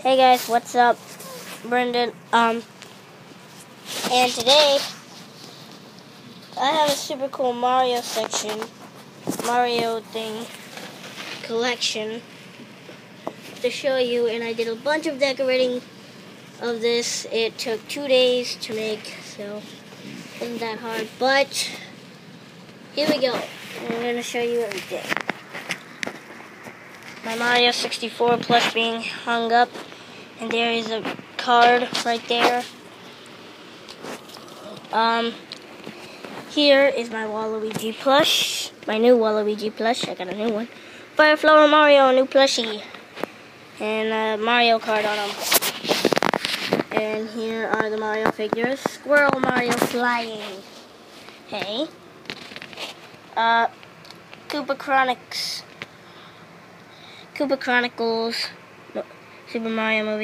Hey guys, what's up? Brendan. And today I have a super cool Mario collection to show you, and I did a bunch of decorating of this. It took 2 days to make, so it wasn't that hard, but here we go. I'm going to show you everything. My Mario 64 plush being hung up, and there is a card right there. Here is my Waluigi plush, my new Waluigi plush. I got a new one. Fire Flower Mario, new plushie, and a Mario card on them. And here are the Mario figures. Squirrel Mario flying. Hey. Koopa Chronicles. No, Super Mario movie.